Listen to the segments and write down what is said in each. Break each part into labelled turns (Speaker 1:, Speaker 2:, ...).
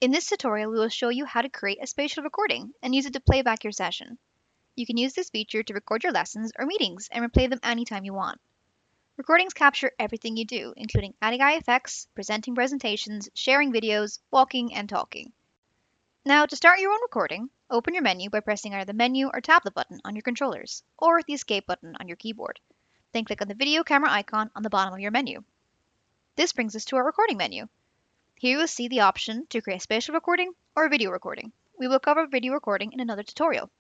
Speaker 1: In this tutorial, we will show you how to create a spatial recording and use it to play back your session. You can use this feature to record your lessons or meetings and replay them anytime you want. Recordings capture everything you do, including adding eye effects, presenting presentations, sharing videos, walking, and talking. Now, to start your own recording, open your menu by pressing either the menu or tablet button on your controllers, or the escape button on your keyboard. Then click on the video camera icon on the bottom of your menu. This brings us to our recording menu. Here you will see the option to create a spatial recording or a video recording. We will cover video recording in another tutorial.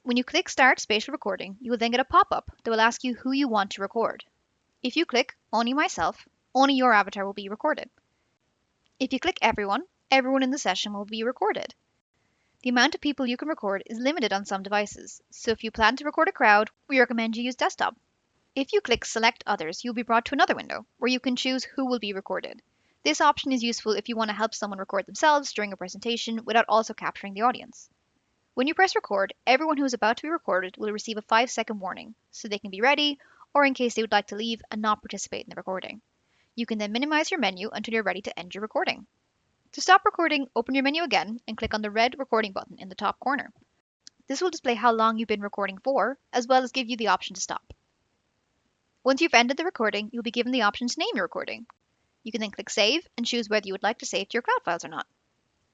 Speaker 1: When you click Start Spatial Recording, you will then get a pop-up that will ask you who you want to record. If you click Only Myself, only your avatar will be recorded. If you click Everyone, everyone in the session will be recorded. The amount of people you can record is limited on some devices, so if you plan to record a crowd, we recommend you use desktop. If you click Select Others, you'll be brought to another window where you can choose who will be recorded. This option is useful if you want to help someone record themselves during a presentation without also capturing the audience. When you press record, everyone who is about to be recorded will receive a 5-second warning, so they can be ready or in case they would like to leave and not participate in the recording. You can then minimize your menu until you're ready to end your recording. To stop recording, open your menu again and click on the red recording button in the top corner. This will display how long you've been recording for, as well as give you the option to stop. Once you've ended the recording, you'll be given the option to name your recording. You can then click Save and choose whether you would like to save to your cloud files or not.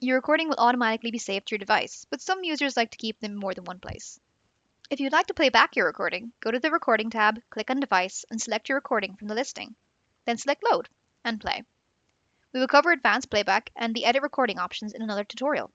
Speaker 1: Your recording will automatically be saved to your device, but some users like to keep them in more than one place. If you'd like to play back your recording, go to the Recording tab, click on Device, and select your recording from the listing. Then select Load and play. We will cover advanced playback and the edit recording options in another tutorial.